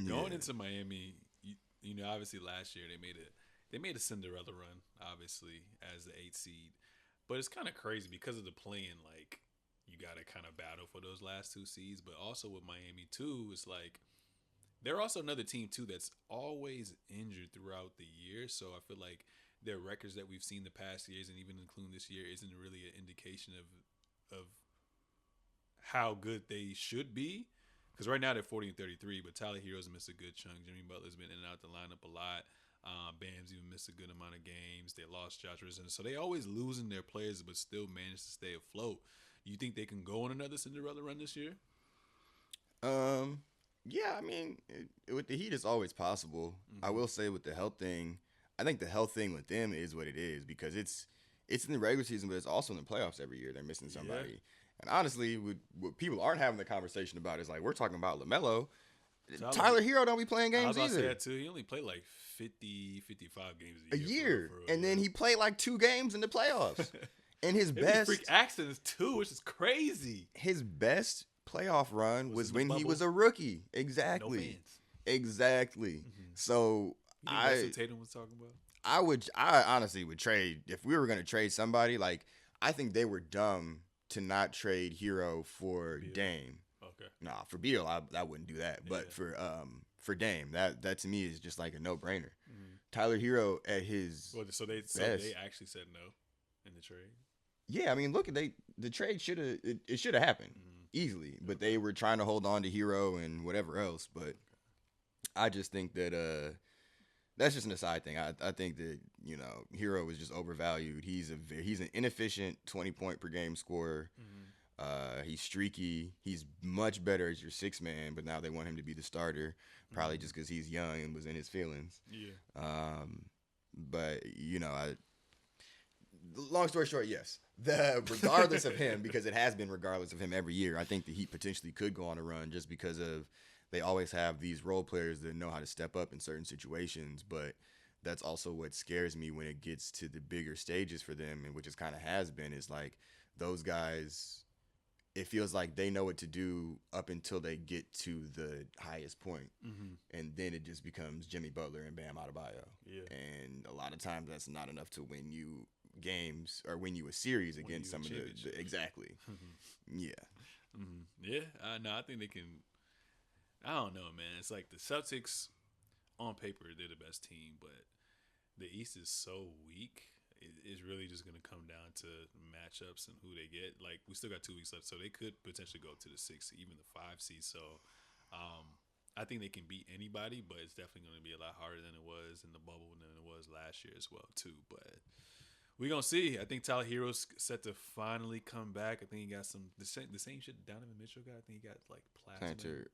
Going Yeah. into Miami, obviously last year they made a Cinderella run, obviously as the 8th seed, but it's kind of crazy because of the playing. Like you got to kind of battle for those last 2 seeds, but also with Miami too, it's like they're also another team too that's always injured throughout the year. So I feel like their records that we've seen the past years and even including this year isn't really an indication of how good they should be. Because right now they're 40-33, but Tyler Hero's missed a good chunk. Jimmy Butler's been in and out the lineup a lot. Bam's even missed a good amount of games. They lost Josh Richardson, so they always losing their players, but still manage to stay afloat. You think they can go on another Cinderella run this year? Um, yeah, I mean, with the Heat, it's always possible. I Mm-hmm. will say with the health thing, I think the health thing with them is what it is because it's in the regular season, but it's also in the playoffs every year. They're missing Yeah. somebody. And honestly, what people aren't having the conversation about is like we're talking about LaMelo. Tyler, Tyler Hero don't be playing I was games about to say either. that too. He only played like 50, 55 games a A year for real, year, for real. and then he played like 2 games in the playoffs. Yeah. And his It'd be freak best accidents too, which is crazy. his best playoff run Was was in the when he bubble, was a rookie. no Exactly. fans. Exactly. Mm-hmm. So You think that's what Tatum was talking about? I honestly would trade if we were gonna trade somebody, like I think they were dumb to not trade Hero for Beal. Dame. Okay. Nah, for Beal, I wouldn't do that. But Yeah. for Dame, that to me is just like a no brainer. Mm-hmm. Tyler Hero at his Well, so best. they actually said no in the trade. Yeah, I mean, look, the trade it should have happened Mm-hmm. easily, but Okay. they were trying to hold on to Hero and whatever else. But Okay. I just think that that's just an aside thing. I think that Hero was just overvalued. He's an inefficient 20 point per game scorer. Mm-hmm. He's streaky. He's much better as your 6 man, but now they want him to be the starter, probably Mm-hmm. just because he's young and was in his feelings. Yeah. But long story short, yes. The regardless of him, because it has been regardless of him every year. I think the Heat potentially could go on a run just because of they always have these role players that know how to step up in certain situations. But that's also what scares me when it gets to the bigger stages for them, and which is kind of has been is like those guys. It feels like they know what to do up until they get to the highest point, Mm-hmm. and then it just becomes Jimmy Butler and Bam Adebayo. Yeah. And a lot of times that's not enough to win you games or win you a series Win against you a some of championship. exactly. Yeah. Mm-hmm. Yeah. No, I think they can. I don't know, man. It's like the Celtics on paper they're the best team, but the East is so weak. It's really just going to come down to matchups and who they get. Like we still got 2 weeks left, so they could potentially go to the 6, even the 5 seed. So I think they can beat anybody, but it's definitely going to be a lot harder than it was in the bubble than it was last year as well too. But we're gonna see. I think Tyler Hero's set to finally come back. I think he got the same shit Donovan Mitchell got. I think he got like plasma Planter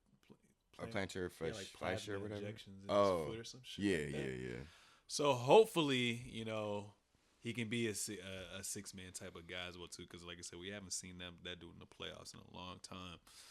or plant, planter yeah, like Fisher plasma or whatever. injections in his Oh, foot or some shit yeah, like that. yeah, yeah. So hopefully, he can be a 6 man type of guy as well too. Because like I said, we haven't seen that dude in the playoffs in a long time.